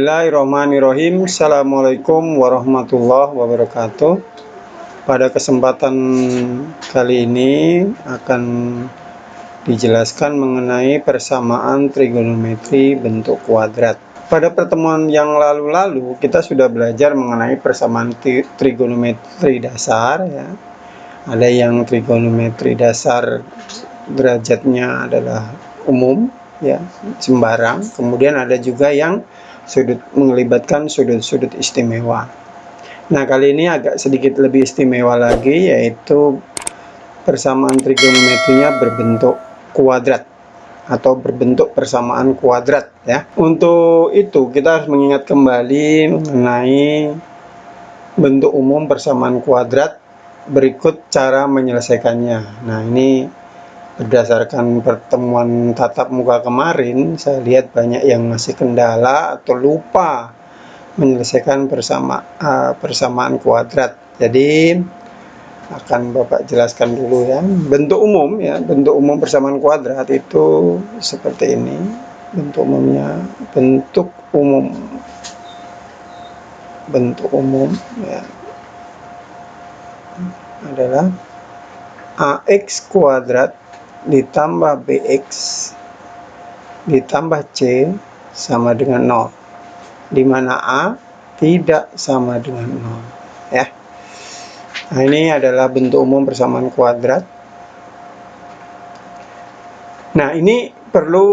Bismillahirrahmanirrahim. Assalamualaikum warahmatullahi wabarakatuh. Pada kesempatan kali ini akan dijelaskan mengenai persamaan trigonometri bentuk kuadrat. Pada pertemuan yang lalu-lalu kita sudah belajar mengenai persamaan trigonometri dasar ya. Ada yang trigonometri dasar derajatnya adalah umum ya, sembarang. Kemudian ada juga yang melibatkan sudut-sudut istimewa. Nah, kali ini agak sedikit lebih istimewa lagi, yaitu persamaan trigonometrinya berbentuk kuadrat atau berbentuk persamaan kuadrat ya. Untuk itu kita harus mengingat kembali mengenai bentuk umum persamaan kuadrat. Berikut cara menyelesaikannya. Nah, ini berdasarkan pertemuan tatap muka kemarin, saya lihat banyak yang masih kendala atau lupa menyelesaikan persamaan kuadrat. Jadi akan Bapak jelaskan dulu ya. Bentuk umum ya, bentuk umum persamaan kuadrat itu seperti ini. Bentuk umumnya, bentuk umum ya adalah AX kuadrat ditambah BX ditambah C sama dengan 0, di mana A tidak sama dengan 0 ya. Nah, ini adalah bentuk umum persamaan kuadrat. Nah, ini perlu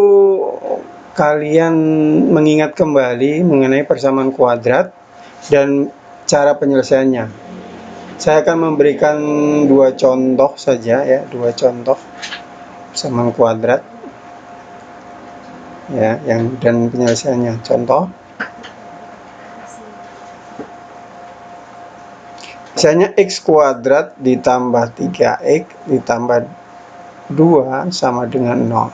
kalian mengingat kembali mengenai persamaan kuadrat dan cara penyelesaiannya. Saya akan memberikan dua contoh saja ya, dua contoh persamaan kuadrat ya, dan penyelesaiannya. Contoh, misalnya X kuadrat ditambah 3X ditambah 2 sama dengan 0.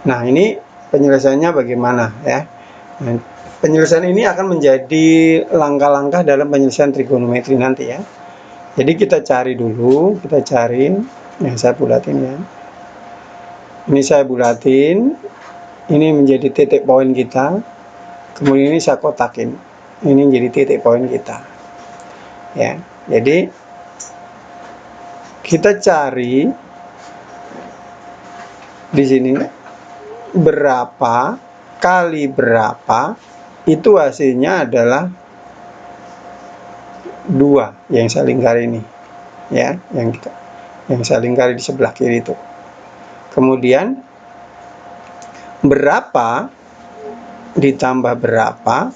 Nah, ini penyelesaiannya bagaimana ya. Nah, penyelesaian ini akan menjadi langkah-langkah dalam penyelesaian trigonometri nanti ya. Jadi kita cari dulu, yang saya bulatin ya. Ini saya bulatin, ini menjadi titik poin kita, kemudian ini saya kotakin, ini menjadi titik poin kita ya. Jadi kita cari di sini berapa kali berapa, itu hasilnya adalah 2 yang saya lingkari ini ya, yang saya lingkari di sebelah kiri itu. Kemudian berapa ditambah berapa,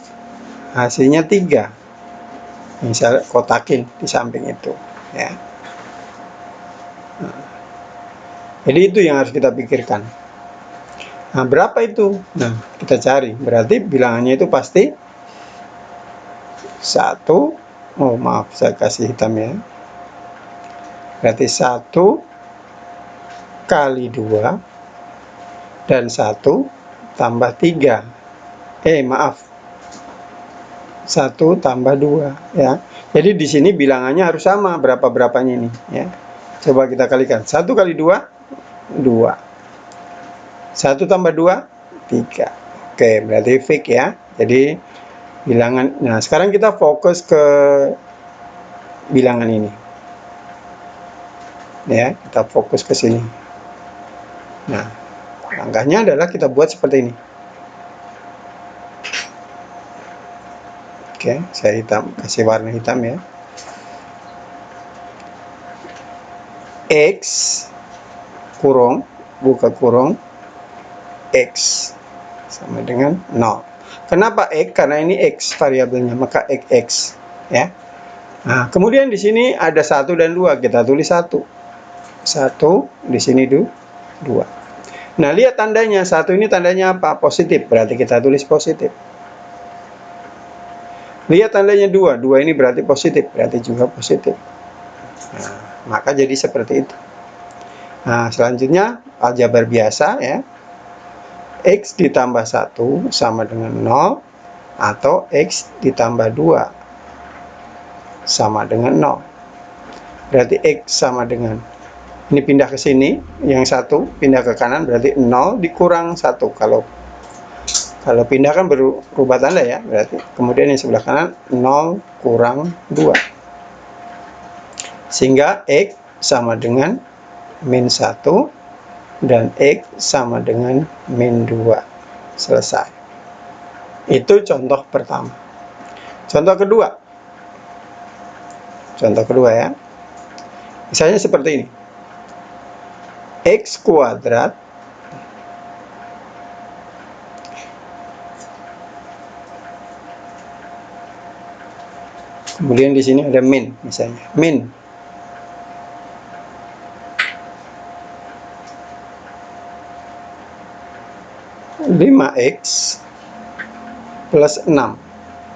hasilnya 3 yang saya kotakin di samping itu ya. Nah, jadi itu yang harus kita pikirkan. Nah, berapa itu? Nah, kita cari. Berarti bilangannya itu pasti 1. Oh, maaf, saya kasih hitam ya. Berarti 1 kali 2 dan 1 tambah 3. Maaf. 1 tambah 2 ya. Jadi di sini bilangannya harus sama berapa-berapanya ini ya. Coba kita kalikan. 1 kali 2 2. 1 tambah 2 3. Oke, berarti fix ya. Jadi bilangan. Nah, sekarang kita fokus ke bilangan ini. Ya, kita fokus ke sini. Nah, langkahnya adalah kita buat seperti ini. Oke, saya kasih warna hitam ya. X kurung, buka kurung, X sama dengan 0. Kenapa X? Karena ini X variabelnya, maka XX ya. Nah, kemudian di sini ada 1 dan 2, kita tulis 1. 1 di sini 2. Nah, lihat tandanya. 1 ini tandanya apa? Positif, berarti kita tulis positif. Lihat tandanya 2. 2 ini berarti positif, berarti juga positif. Nah, maka jadi seperti itu. Nah, selanjutnya aljabar biasa ya. X ditambah 1 sama dengan 0 atau X ditambah 2 sama dengan 0. Berarti X sama dengan, ini pindah ke sini, yang 1 pindah ke kanan, berarti 0 dikurang 1. Kalau Kalau pindah kan berubah tanda ya, berarti kemudian yang sebelah kanan 0 kurang 2. Sehingga X sama dengan min 1 dan X sama dengan min 2. Selesai. Itu contoh pertama. Contoh kedua. Contoh kedua ya. Misalnya seperti ini. X kuadrat kemudian di sini ada min, misalnya min 5x plus 6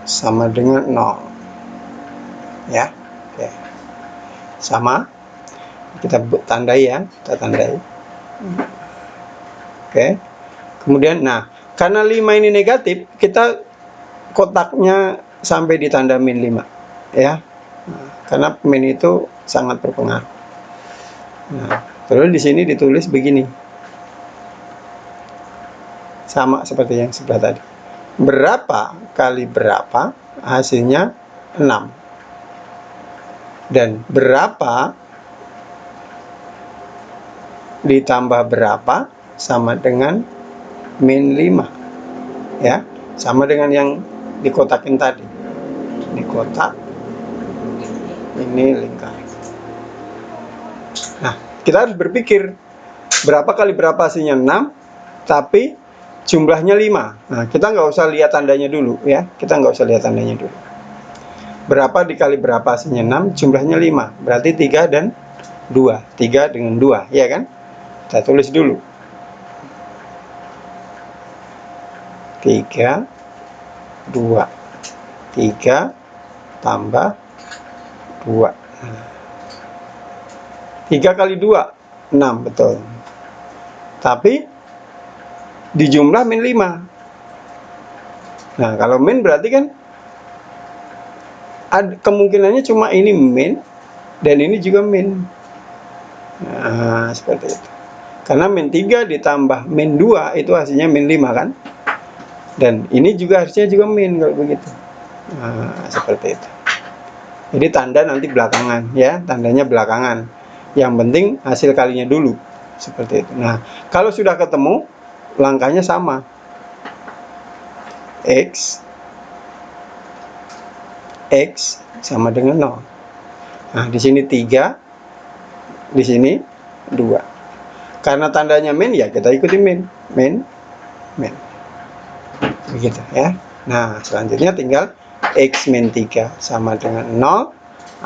sama dengan 0 ya. Oke. Sama, kita tandai ya, kita tandai. Oke. Kemudian nah, karena 5 ini negatif, kita kotaknya sampai di tanda min 5 ya. Nah, karena min itu sangat berpengaruh. Nah, terus di sini ditulis begini. Sama seperti yang sebelah tadi. Berapa kali berapa hasilnya 6. Dan berapa ditambah berapa sama dengan min 5 ya, sama dengan yang dikotakin tadi. Ini kotak, ini lingkar. Nah, kita harus berpikir berapa kali berapa hasilnya 6 tapi jumlahnya 5. Nah, kita nggak usah lihat tandanya dulu ya, kita nggak usah lihat tandanya dulu. Berapa dikali berapa hasilnya 6, jumlahnya 5, berarti 3 dan 2. 3 dengan 2 ya kan. Kita tulis dulu 3 2 3 tambah 2. 3 kali 2 6, betul. Tapi di jumlah min 5. Nah, kalau min berarti kan kemungkinannya cuma ini min dan ini juga min. Nah, seperti itu. Karena min 3 ditambah min 2 itu hasilnya min 5 kan. Dan ini juga harusnya juga min kalau begitu. Nah, seperti itu. Jadi tanda nanti belakangan ya, tandanya belakangan. Yang penting hasil kalinya dulu. Seperti itu. Nah, kalau sudah ketemu, langkahnya sama. X sama dengan 0. Nah, di sini 3, di sini 2. Karena tandanya min ya kita ikuti min. Begitu ya. Nah, selanjutnya tinggal X min 3 sama dengan 0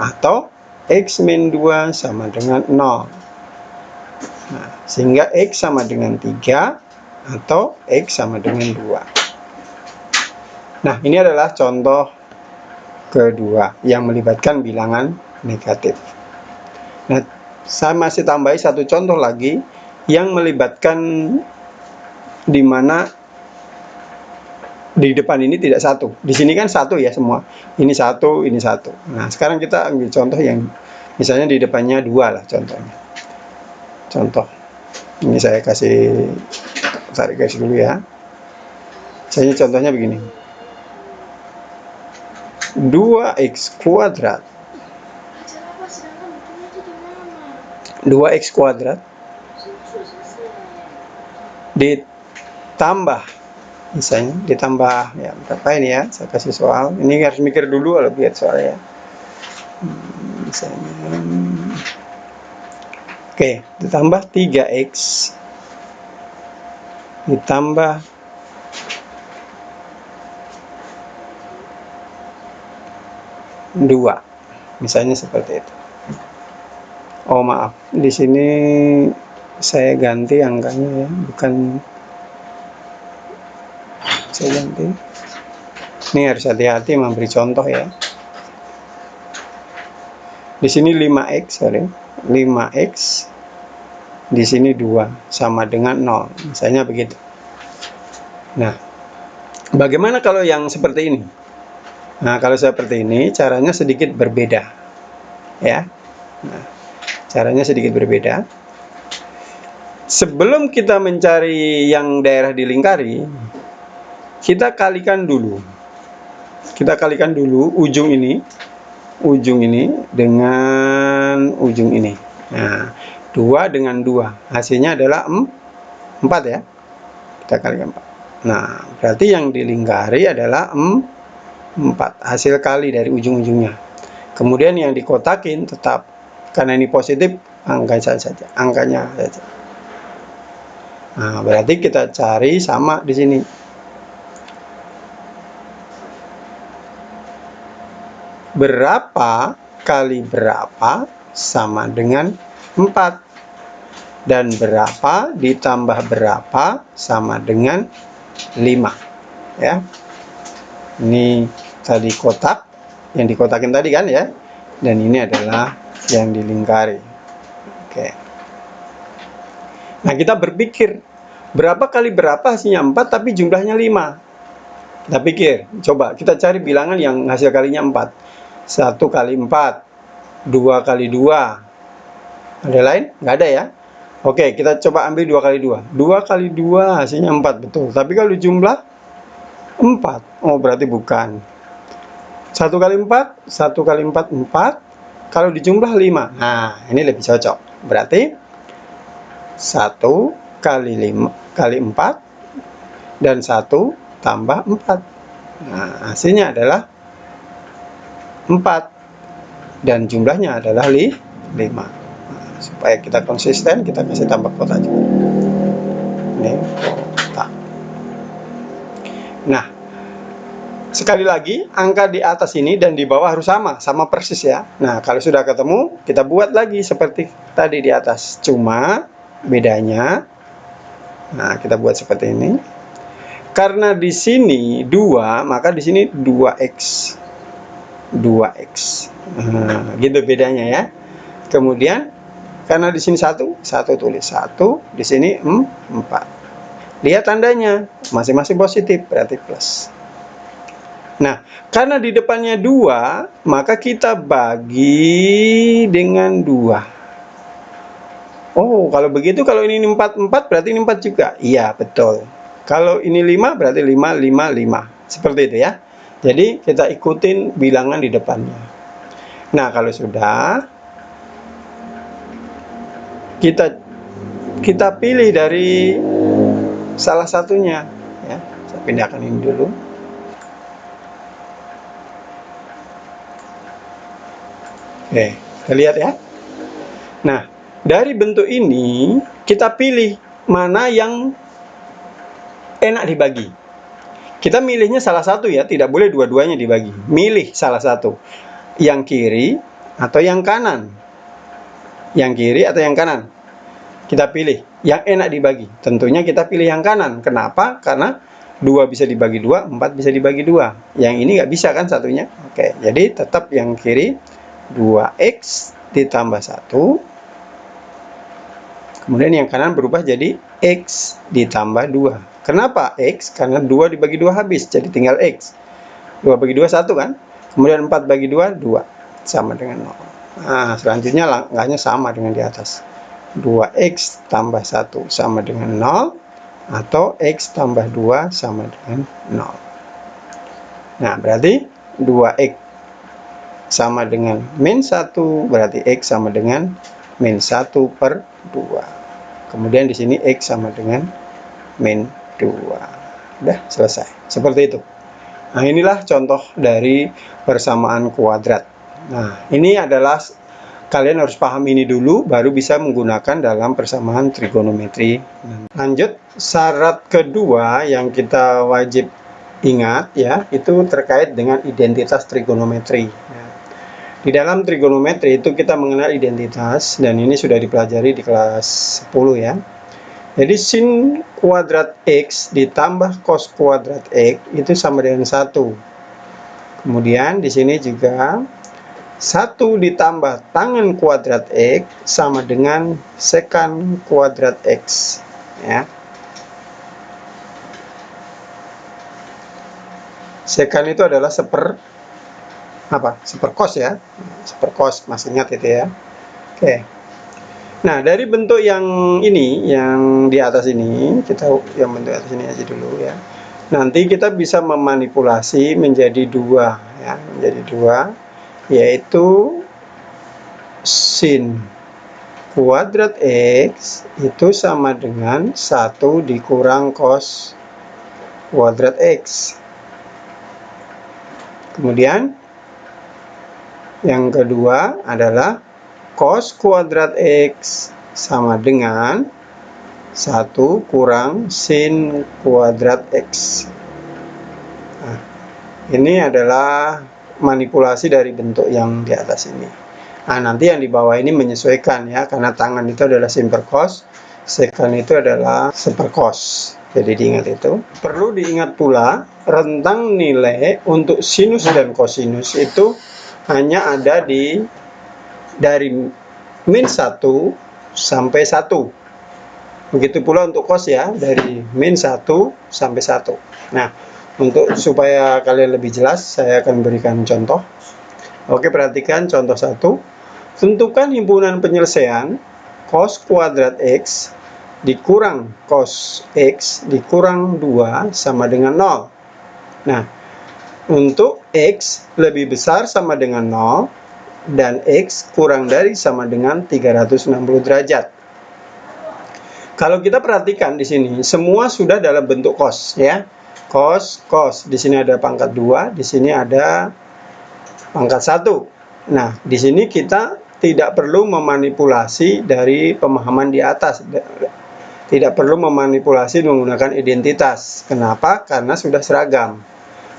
atau X min 2 sama dengan 0. Nah, sehingga X sama dengan 3 atau X sama dengan 2. Nah, ini adalah contoh kedua yang melibatkan bilangan negatif. Nah, saya masih tambahi satu contoh lagi yang melibatkan di mana di depan ini tidak satu. Di sini kan satu ya semua. Ini satu, ini satu. Nah, sekarang kita ambil contoh yang misalnya di depannya 2 lah contohnya. Contoh. Ini saya kasih tarik garis dulu ya. Misalnya contohnya begini. 2x kuadrat 2x kuadrat ditambah, misalnya ditambah ya berapa ini ya, saya kasih soal ini harus mikir dulu kalau lihat soal ya. Misalnya oke, ditambah 3x ditambah 2, misalnya seperti itu. Oh maaf, di sini saya ganti angkanya ya, bukan saya ganti. Ini harus hati-hati memberi contoh ya. Di sini 5x, sorry, 5x di sini 2 sama dengan 0, misalnya begitu. Nah, bagaimana kalau yang seperti ini? Nah, kalau seperti ini caranya sedikit berbeda ya. Nah, caranya sedikit berbeda. Sebelum kita mencari yang daerah dilingkari, kita kalikan dulu. Kita kalikan dulu ujung ini dengan ujung ini. Nah, 2 dengan 2, hasilnya adalah 4 ya. Kita kalikan 4. Nah, berarti yang dilingkari adalah 4, hasil kali dari ujung-ujungnya. Kemudian yang dikotakin tetap, karena ini positif, angkanya saja. Nah, berarti kita cari sama di sini. Berapa kali berapa sama dengan 4. Dan berapa ditambah berapa sama dengan 5. Ya. Ini tadi kotak, yang dikotakin tadi kan ya. Dan ini adalah yang dilingkari. Oke. Nah, kita berpikir, berapa kali berapa hasilnya 4 tapi jumlahnya 5. Kita pikir, coba kita cari bilangan yang hasil kalinya 4. 1 kali 4, 2 kali 2. Ada lain? Nggak ada ya? Oke, kita coba ambil 2 kali 2. 2 kali 2 hasilnya 4, betul. Tapi kalau jumlah 4, oh berarti bukan. 1 kali 4, 1 kali 4, 4. Kalau dijumlah 5. Nah, ini lebih cocok. Berarti 1 kali 5 kali 4 dan 1 tambah 4. Nah, hasilnya adalah 4 dan jumlahnya adalah 5. Nah, supaya kita konsisten, kita kasih tambah kotak juga. Ini kotak. Nah, sekali lagi angka di atas ini dan di bawah harus sama persis ya. Nah, kalau sudah ketemu, kita buat lagi seperti tadi di atas. Cuma bedanya, nah kita buat seperti ini. Karena di sini 2, maka di sini 2x. 2x. Nah, gitu bedanya ya. Kemudian karena di sini 1 tulis 1, di sini 4. Lihat tandanya, masing-masing positif, berarti plus. Nah, karena di depannya 2, maka kita bagi dengan 2. Oh, kalau begitu, kalau ini 4 berarti ini 4 juga. Iya, betul. Kalau ini 5 berarti 5 5 5. Seperti itu ya. Jadi kita ikutin bilangan di depannya. Nah, kalau sudah, kita pilih dari salah satunya ya. Saya pindahkan ini dulu. Oke, kita lihat ya. Nah, dari bentuk ini kita pilih mana yang enak dibagi. Kita milihnya salah satu ya, tidak boleh dua-duanya dibagi. Milih salah satu, yang kiri atau yang kanan. Yang kiri atau yang kanan. Kita pilih yang enak dibagi. Tentunya kita pilih yang kanan. Kenapa? Karena 2 bisa dibagi 2, 4 bisa dibagi 2. Yang ini nggak bisa kan satunya. Oke, jadi tetap yang kiri 2x ditambah 1. Kemudian yang kanan berubah jadi x ditambah 2. Kenapa x? Karena 2 dibagi 2 habis, jadi tinggal x. 2 bagi 2, 1 kan? Kemudian 4 bagi 2, 2. Sama dengan 0. Nah, selanjutnya langkahnya sama dengan di atas. 2x tambah 1 sama dengan 0. Atau x tambah 2 sama dengan 0. Nah, berarti 2x sama dengan min 1. Berarti x sama dengan min 1 per 2. Kemudian di sini x sama dengan min 2. Udah selesai. Seperti itu. Nah, inilah contoh dari persamaan kuadrat. Nah, ini adalah kalian harus paham ini dulu, baru bisa menggunakan dalam persamaan trigonometri. Lanjut, syarat kedua yang kita wajib ingat ya, itu terkait dengan identitas trigonometri. Di dalam trigonometri itu kita mengenal identitas, dan ini sudah dipelajari di kelas 10 ya. Jadi sin kuadrat x ditambah cos kuadrat x itu sama dengan 1. Kemudian di sini juga 1 ditambah tangen kuadrat x sama dengan sekan kuadrat x ya. Sekan itu adalah seper cos ya. Seper cos, masih ingat itu ya. Oke. Nah, dari bentuk yang ini, yang di atas ini, kita yang bentuk atas ini aja dulu ya. Nanti kita bisa memanipulasi menjadi 2 ya, menjadi 2, yaitu sin kuadrat X itu sama dengan 1 dikurang cos kuadrat X. Kemudian yang kedua adalah cos kuadrat X sama dengan 1 kurang sin kuadrat X. Nah, ini adalah manipulasi dari bentuk yang di atas ini. Nah, nanti yang di bawah ini menyesuaikan ya, karena tangan itu adalah sin per cos, secant itu adalah per cos. Jadi diingat itu. Perlu diingat pula, rentang nilai untuk sinus dan kosinus itu hanya ada dari min 1 sampai 1. Begitu pula untuk cos ya, dari min 1 sampai 1. Nah, untuk supaya kalian lebih jelas, saya akan berikan contoh. Oke, perhatikan contoh 1. Tentukan himpunan penyelesaian cos kuadrat X dikurang cos X dikurang 2 sama dengan 0. Nah, untuk X lebih besar sama dengan 0 dan X kurang dari sama dengan 360 derajat. Kalau kita perhatikan di sini, semua sudah dalam bentuk cos ya. Cos, cos. Di sini ada pangkat 2, di sini ada pangkat 1. Nah, di sini kita tidak perlu memanipulasi dari pemahaman di atas. Tidak perlu memanipulasi menggunakan identitas. Kenapa? Karena sudah seragam.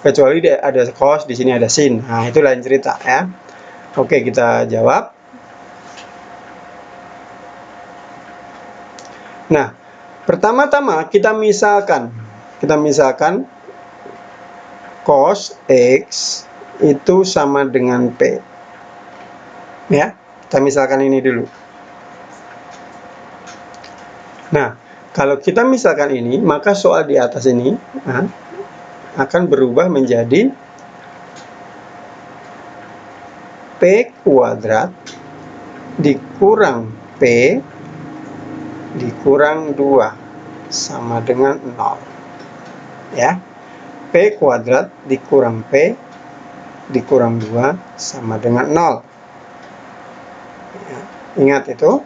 Kecuali ada cos, di sini ada sin. Nah, itu lain cerita ya. Oke, kita jawab. Nah, pertama-tama kita misalkan cos X itu sama dengan P. Ya, kita misalkan ini dulu. Nah, kalau kita misalkan ini, maka soal di atas ini akan berubah menjadi P kuadrat dikurang P dikurang 2 sama dengan 0. Ya, P kuadrat dikurang P dikurang 2 sama dengan 0. Ya, ingat itu.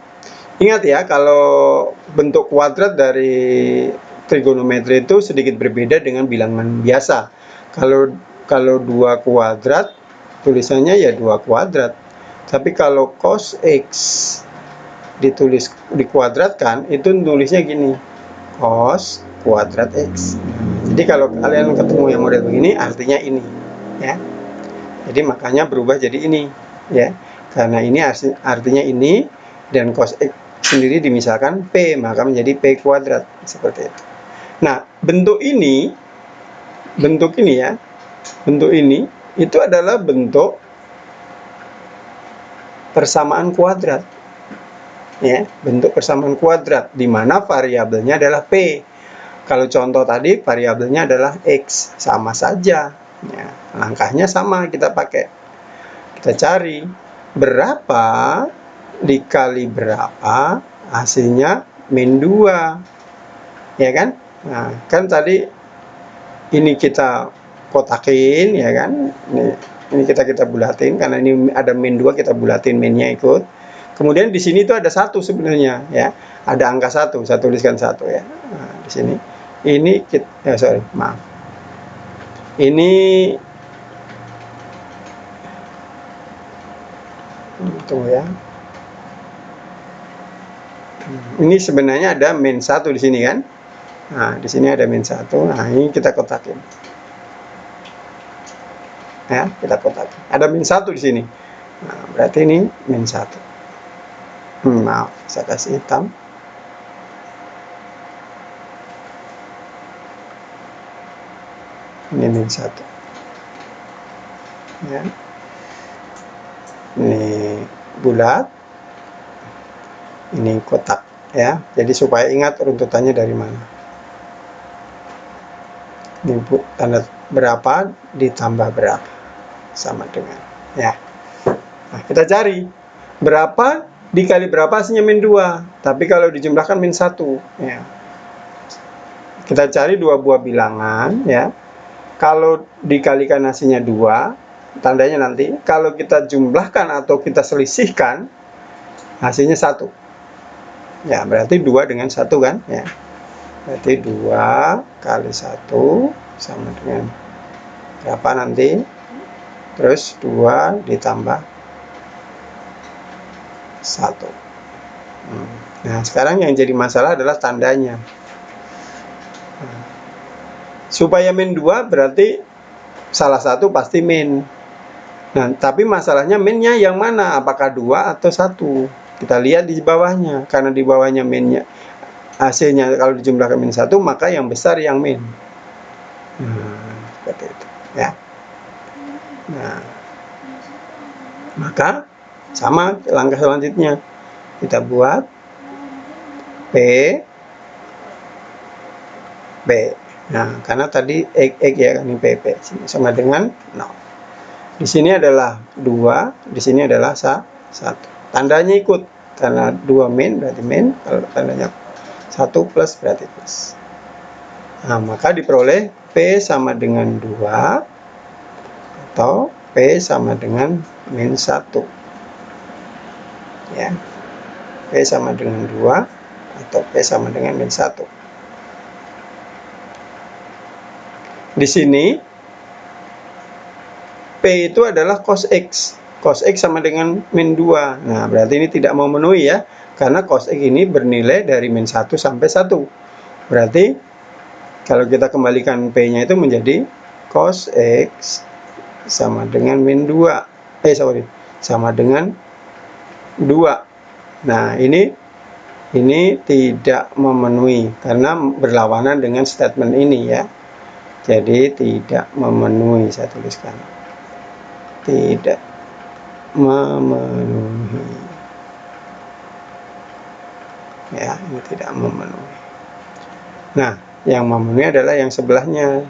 Ingat ya, kalau bentuk kuadrat dari trigonometri itu sedikit berbeda dengan bilangan biasa. Kalau 2 kuadrat, tulisannya ya 2 kuadrat. Tapi kalau cos X dikuadratkan, itu tulisnya gini, cos kuadrat X. Jadi kalau kalian ketemu yang model begini, artinya ini. Ya. Jadi makanya berubah jadi ini. Ya. Karena ini artinya ini, dan cos X sendiri dimisalkan P, maka menjadi P kuadrat seperti itu. Nah, bentuk ini ya, bentuk ini itu adalah bentuk persamaan kuadrat. Ya, bentuk persamaan kuadrat di mana variabelnya adalah P. Kalau contoh tadi variabelnya adalah X, sama saja. Ya, langkahnya sama kita pakai. Kita cari berapa dikali berapa, hasilnya min 2. Ya kan? Nah, kan tadi ini kita kotakin ya kan? Ini kita bulatin, karena ini ada min 2, kita bulatin minnya ikut. Kemudian di sini itu ada 1 sebenarnya ya. Ada angka 1, saya tuliskan 1 ya. Nah, di sini. Ini Ini tunggu ya. Ini sebenarnya ada min 1 di sini kan? Nah, di sini ada min 1. Nah, ini kita kotakin. Ya, kita kotakin. Ada min 1 di sini. Nah, berarti ini min 1. Maaf, saya kasih hitam. Ini min 1. Ya. Ini bulat. Ini kotak ya. Jadi supaya ingat runtutannya dari mana. Ini tanda berapa ditambah berapa sama dengan ya. Nah, kita cari berapa dikali berapa hasilnya min 2. Tapi kalau dijumlahkan min 1 ya. Kita cari dua buah bilangan ya. Kalau dikalikan hasilnya 2, tandanya nanti kalau kita jumlahkan atau kita selisihkan hasilnya 1. Ya, berarti 2 dengan 1 kan ya. Berarti 2 kali 1 sama dengan berapa nanti? Terus 2 ditambah 1. Nah, sekarang yang jadi masalah adalah tandanya. Supaya min 2 berarti salah satu pasti min. Nah, tapi masalahnya minnya yang mana? Apakah 2 atau 1? Kita lihat di bawahnya. Karena di bawahnya minnya, hasilnya kalau dijumlahkan min 1, maka yang besar yang min. Seperti itu ya. Nah, maka sama langkah selanjutnya. Kita buat P. Nah, karena tadi X ya, ini PP sama dengan 0. Di sini adalah 2, di sini adalah 1. Tandanya ikut, karena 2 min berarti min, kalau tandanya 1 plus berarti plus. Nah, maka diperoleh P sama dengan 2 atau P sama dengan min 1. Ya. P sama dengan 2 atau P sama dengan min 1. Di sini P itu adalah cos X. Cos X sama dengan min 2. Nah, berarti ini tidak memenuhi ya. Karena cos X ini bernilai dari min 1 sampai 1. Berarti kalau kita kembalikan P-nya itu menjadi cos X sama dengan min 2. Sama dengan 2. Nah, ini tidak memenuhi karena berlawanan dengan statement ini ya. Jadi tidak memenuhi, saya tuliskan. Tidak memenuhi. Ya, ini tidak memenuhi. Nah, yang memenuhi adalah yang sebelahnya.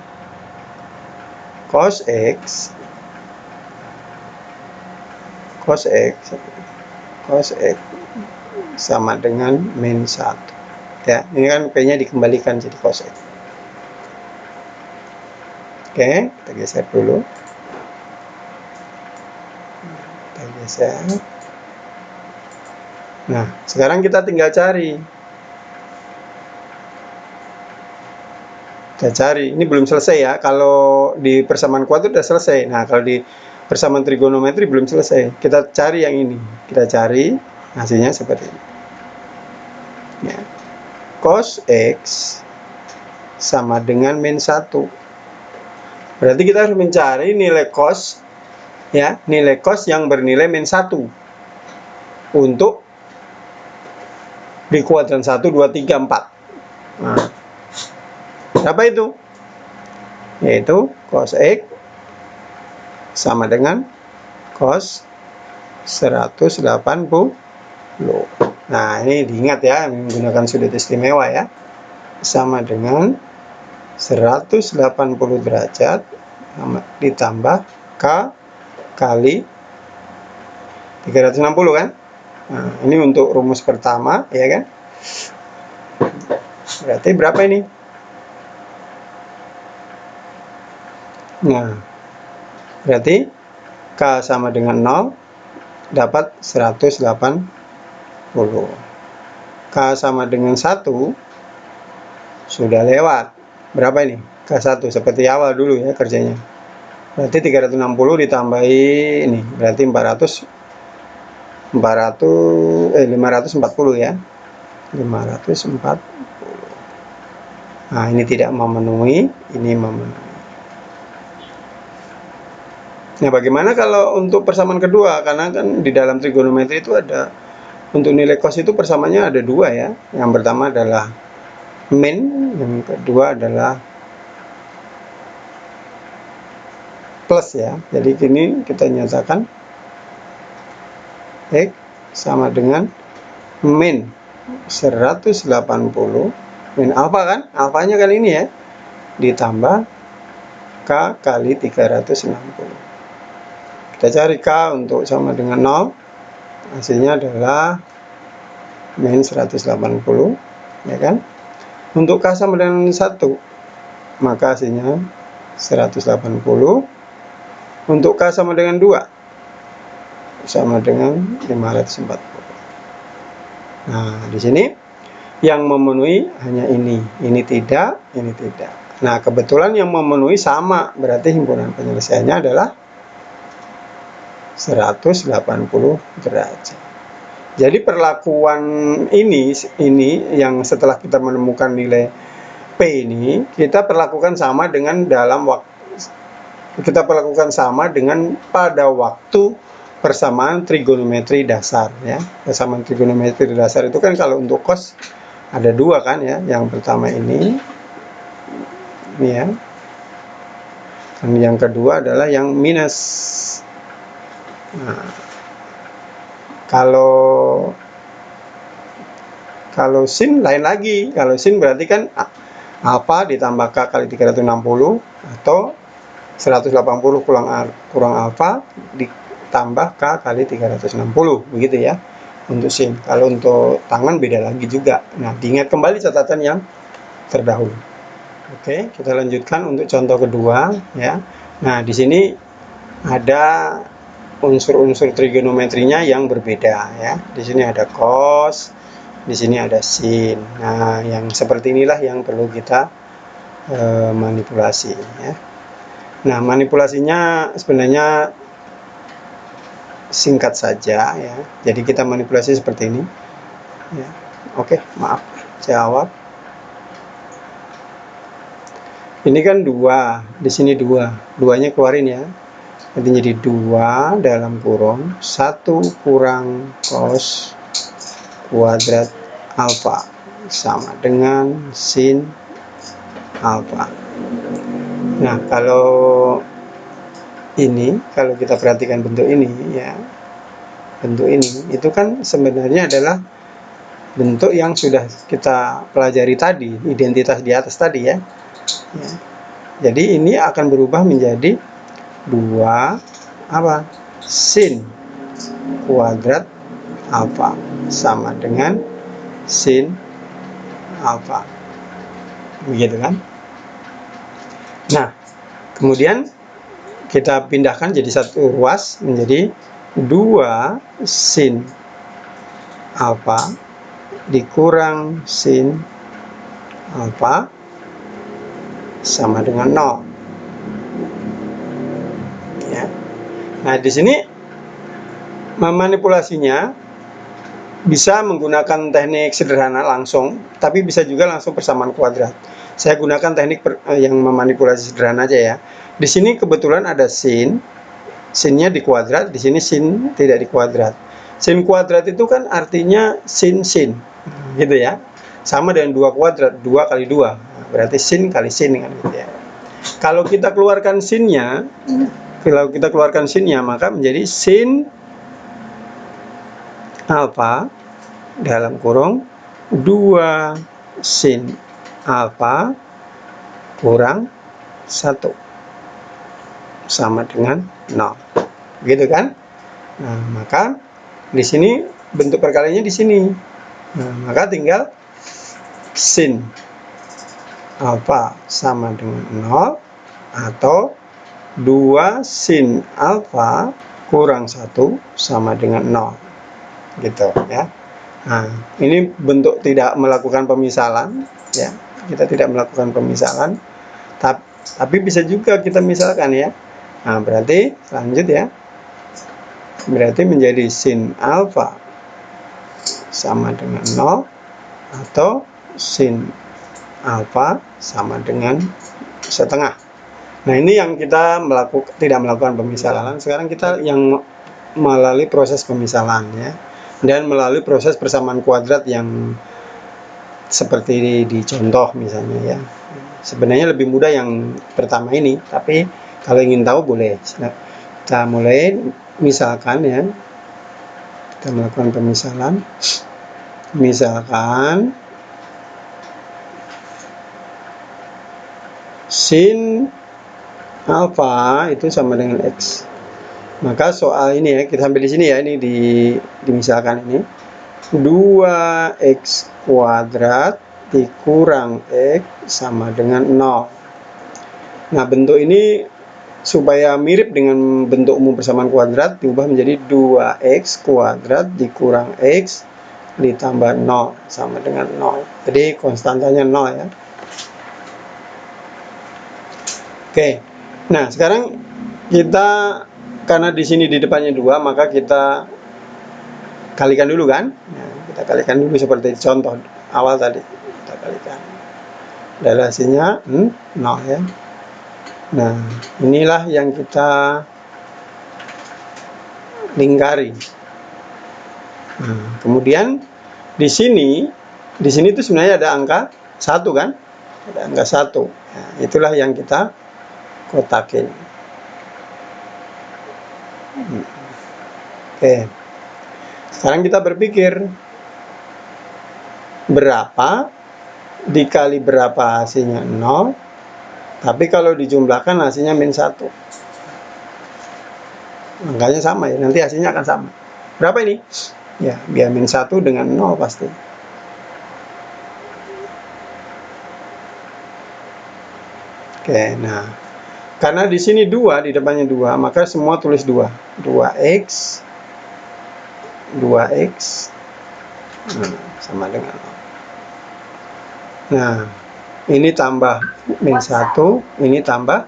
Cos X sama dengan min 1. Ya, ini kan P-nya dikembalikan jadi cos X. Oke, kita geser dulu. Kita geser. Nah, sekarang kita tinggal cari. Kita cari. Ini belum selesai ya. Kalau di persamaan kuadrat sudah selesai. Nah, kalau di persamaan trigonometri belum selesai. Kita cari yang ini. Kita cari hasilnya seperti ini. Ya. Cos X sama dengan min 1. Berarti kita harus mencari nilai cos ya, nilai cos yang bernilai min 1 untuk di kuadran 1, 2, 3, 4. Nah, berapa itu? Yaitu cos X sama dengan cos 180. Nah, ini diingat ya, menggunakan sudut istimewa ya. Sama dengan 180 derajat ditambah K kali 360 kan. Nah, ini untuk rumus pertama ya kan. Berarti berapa ini? Nah, berarti K sama dengan 0 dapat 180. K sama dengan 1 sudah lewat. Berapa ini? K1 seperti awal dulu ya kerjanya. Berarti 360 ditambahi ini, berarti 540 ya. 540. Nah, ini tidak memenuhi, ini memenuhi. Nah, bagaimana kalau untuk persamaan kedua? Karena kan di dalam trigonometri itu ada, untuk nilai cos itu persamaannya ada 2 ya. Yang pertama adalah min, yang kedua adalah plus ya. Jadi ini kita nyatakan X sama dengan min 180 min alfa kan, alfanya kan ini ya, ditambah K kali 360. Kita cari K untuk sama dengan 0, hasilnya adalah min 180 ya kan. Untuk K sama dengan 1, maka hasilnya 180. Untuk K sama dengan 2, sama dengan 540. Nah, di sini yang memenuhi hanya ini tidak, ini tidak. Nah, kebetulan yang memenuhi sama, berarti himpunan penyelesaiannya adalah 180 derajat. Jadi perlakuan ini yang setelah kita menemukan nilai P ini, kita perlakukan sama dengan pada waktu persamaan trigonometri dasar ya. Persamaan trigonometri dasar itu kan kalau untuk cos ada 2 kan ya. Yang pertama ini ya. Dan yang kedua adalah yang minus. Nah, kalau sin lain lagi. Kalau sin berarti kan alfa ditambah K kali 360 atau 180 kurang alfa ditambah K kali 360, begitu ya untuk sin. Kalau untuk tangan beda lagi juga. Nah, diingat kembali catatan yang terdahulu. Oke, kita lanjutkan untuk contoh kedua ya. Nah, di sini ada unsur-unsur trigonometrinya yang berbeda ya. Di sini ada cos, di sini ada sin. Nah, yang seperti inilah yang perlu kita manipulasi ya. Nah, manipulasinya sebenarnya singkat saja ya. Jadi kita manipulasi seperti ini ya. Oke, maaf, jawab. Ini kan 2, di sini 2. 2-nya keluarin ya. Nanti jadi 2 dalam kurung 1 kurang cos kuadrat alfa sama dengan sin alfa. Nah, kalau kita perhatikan bentuk ini ya, bentuk ini itu kan sebenarnya adalah bentuk yang sudah kita pelajari tadi, identitas di atas tadi ya. Jadi ini akan berubah menjadi 2 sin kuadrat alfa sama dengan sin alfa, begitu kan. Nah, kemudian kita pindahkan jadi satu ruas menjadi 2 sin alfa dikurang sin alfa sama dengan 0 ya. Nah, di sini memanipulasinya bisa menggunakan teknik sederhana langsung, tapi bisa juga langsung persamaan kuadrat. Saya gunakan teknik yang memanipulasi sederhana aja ya. Di sini kebetulan ada sinnya di kuadrat, di sini sin tidak di kuadrat. Sin kuadrat itu kan artinya sin, gitu ya. Sama dengan 2 kuadrat, 2 kali 2. Berarti sin kali sin kan gitu ya. Kalau kita keluarkan sinnya, maka menjadi sin alfa dalam kurung 2 sin alfa kurang 1 sama dengan 0. Gitu kan? Nah, maka di sini bentuk perkaliannya di sini. Nah, maka tinggal sin alfa sama dengan 0 atau 2 sin alfa kurang 1 sama dengan 0. Gitu ya. Nah, ini bentuk tidak melakukan pemisalan ya. Kita tidak melakukan pemisalan. Tapi bisa juga kita misalkan ya. Nah, berarti lanjut ya. Berarti menjadi sin alfa sama dengan 0 atau sin alfa sama dengan setengah. Nah, ini yang kita tidak melakukan pemisalan. Sekarang kita yang melalui proses pemisalan ya. Dan melalui proses persamaan kuadrat yang seperti di contoh misalnya ya. Sebenarnya lebih mudah yang pertama ini, tapi kalau ingin tahu boleh. Kita mulai misalkan ya. Kita melakukan pemisalan. Misalkan sin alfa itu sama dengan x. Maka soal ini ya, kita sampai di sini ya, ini dimisalkan ini 2x kuadrat dikurang X sama dengan 0. Nah, bentuk ini supaya mirip dengan bentuk umum persamaan kuadrat, diubah menjadi 2x kuadrat dikurang x ditambah 0 sama dengan 0. Jadi konstantanya 0 ya. Oke. Nah, sekarang kita, karena di sini di depannya 2, maka kita kalikan dulu kan. Nah, kita kalikan dulu seperti contoh awal tadi. Kita kalikan. Dan hasilnya 0 ya. Nah, inilah yang kita lingkari. Nah, kemudian di sini itu sebenarnya ada angka 1 kan? Ada angka 1. Nah, itulah yang kita kotakin. Oke. Sekarang kita berpikir berapa dikali berapa hasilnya 0. Tapi kalau dijumlahkan hasilnya min 1. Angkanya sama ya, nanti hasilnya akan sama. Berapa ini? Ya, biar min 1 dengan 0 pasti. Oke, nah. Karena di sini 2, di depannya 2, maka semua tulis 2. 2x sama dengan 0. Nah, ini tambah min 1, ini tambah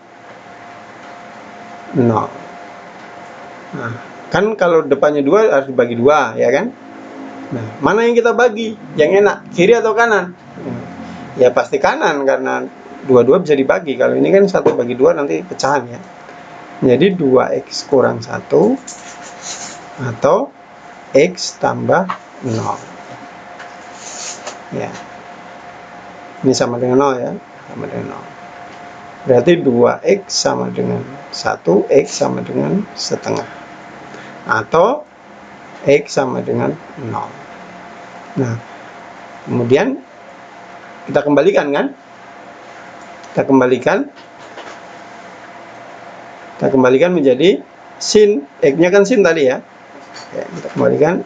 0. Nah, kan kalau depannya 2 harus dibagi 2, ya kan? Nah, mana yang kita bagi? Yang enak, kiri atau kanan? Ya pasti kanan, karena dua-dua bisa dibagi. Kalau ini kan 1 bagi 2 nanti pecahan ya. Jadi 2x kurang 1 atau x tambah 0. Ya. Ini sama dengan 0 ya, sama dengan 0. Berarti 2x sama dengan 1, x sama dengan setengah. Atau x sama dengan 0. Nah, kemudian kita kembalikan kan? Kita kembalikan menjadi sin. X-nya kan sin tadi ya. Oke, kita kembalikan,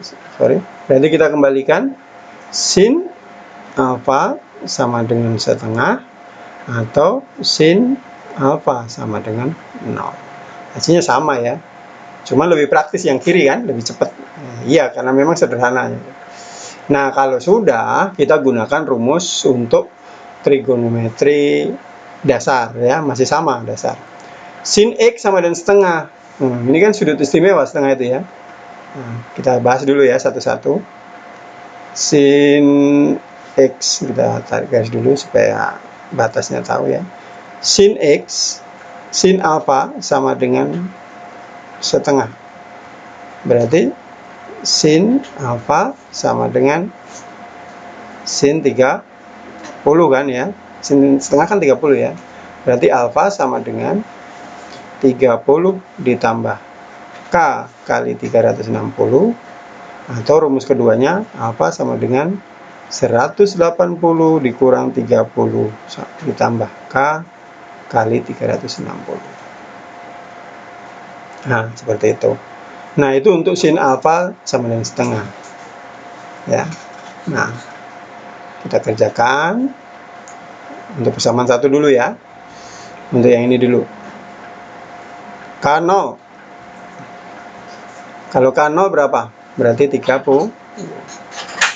Berarti kita kembalikan sin alfa sama dengan setengah atau sin alfa sama dengan 0. Hasilnya sama ya. Cuma lebih praktis yang kiri kan, lebih cepat. Iya, karena memang sederhana. Nah, kalau sudah, kita gunakan rumus untuk trigonometri dasar ya, masih sama dasar. Sin X sama dengan setengah. Ini kan sudut istimewa setengah itu ya. Nah, kita bahas dulu ya satu-satu. Sin X, kita tarik garis dulu supaya batasnya tahu ya. Sin X, sin alfa sama dengan setengah. Berarti sin alfa sama dengan sin 30 kan ya. Sin setengah kan 30 ya. Berarti alfa sama dengan 30 ditambah K kali 360, atau rumus keduanya alfa sama dengan 180 dikurang 30 ditambah K kali 360. Nah, seperti itu. Nah, itu untuk sin alfa sama dengan setengah. Ya. Nah, kita kerjakan untuk persamaan 1 dulu ya. Untuk yang ini dulu. K0. Kalau K0 berapa? Berarti 30.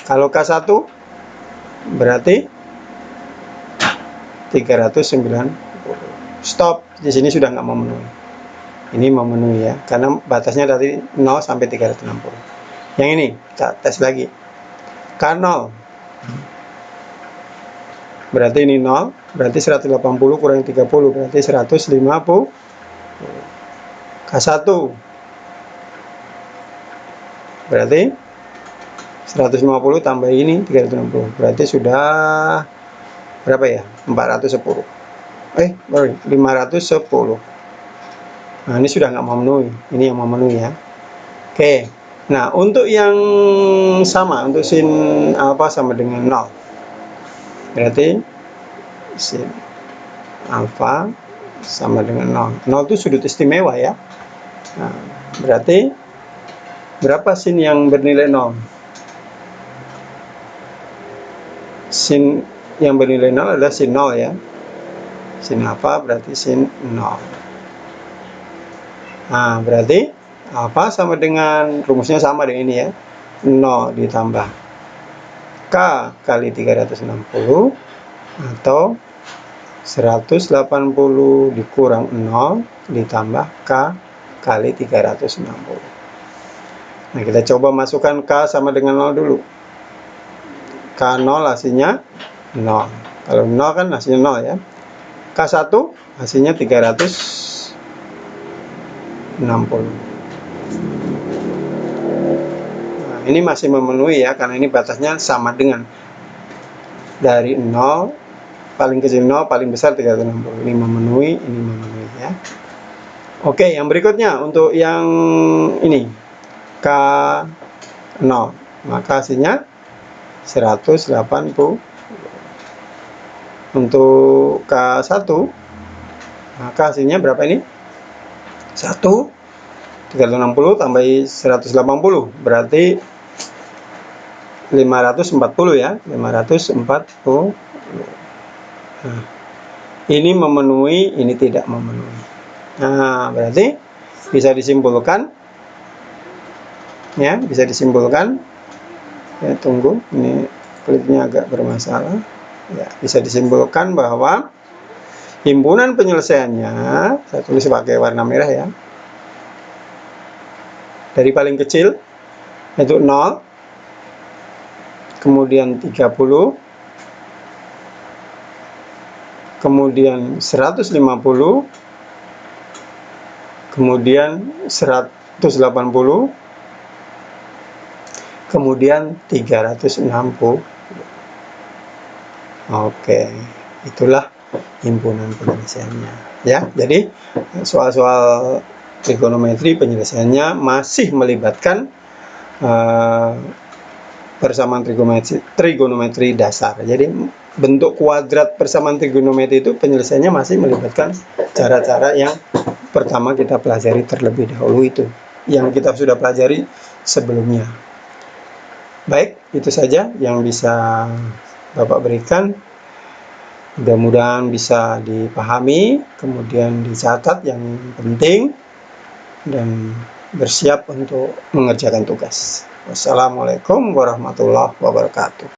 Kalau K1 berarti 390. Stop. Di sini sudah nggak memenuhi. Ini memenuhi ya, karena batasnya dari 0 sampai 360. Yang ini kita tes lagi. K0 berarti ini 0, berarti 180 kurang 30 berarti 150. K1 berarti 150 tambah ini 360, berarti sudah berapa ya? 410. 510. Nah, ini sudah nggak memenuhi. Ini yang memenuhi ya. Oke. Nah, untuk yang sama, untuk sin alfa sama dengan 0. Berarti sin alfa sama dengan 0. 0 itu sudut istimewa ya. Nah, berarti berapa sin yang bernilai 0? Sin yang bernilai 0 adalah sin 0 ya. Sin apa? Berarti sin 0. Nah, berarti apa sama dengan, rumusnya sama dengan ini ya. 0 ditambah K kali 360 atau 180 dikurang 0 ditambah K kali 360. Nah, kita coba masukkan K sama dengan 0 dulu. K0 hasilnya 0. Kalau 0 kan hasilnya 0 ya. K1 hasilnya 360. Nah, ini masih memenuhi ya, karena ini batasnya sama dengan dari 0, paling kecil 0, paling besar 360. Ini memenuhi, ini memenuhi ya. Oke, yang berikutnya untuk yang ini K0, maka hasilnya 180. Untuk K1 maka hasilnya berapa ini? 1 360 tambah 180 berarti 540 ya, 540. Nah, ini memenuhi, ini tidak memenuhi. Nah, berarti bisa disimpulkan ya, bisa disimpulkan ya. Tunggu, ini klipnya agak bermasalah ya. Bisa disimpulkan bahwa himpunan penyelesaiannya, saya tulis pakai warna merah ya, dari paling kecil yaitu 0, kemudian 30, kemudian 150, kemudian 180, kemudian 360. Oke, itulah himpunan penyelesaiannya ya. Jadi soal-soal trigonometri penyelesaiannya masih melibatkan persamaan trigonometri dasar. Jadi bentuk kuadrat persamaan trigonometri itu penyelesaiannya masih melibatkan cara-cara yang pertama kita pelajari terlebih dahulu, itu yang kita sudah pelajari sebelumnya. Baik, itu saja yang bisa Bapak berikan. Mudah-mudahan bisa dipahami, kemudian dicatat yang penting, dan bersiap untuk mengerjakan tugas. Wassalamualaikum warahmatullahi wabarakatuh.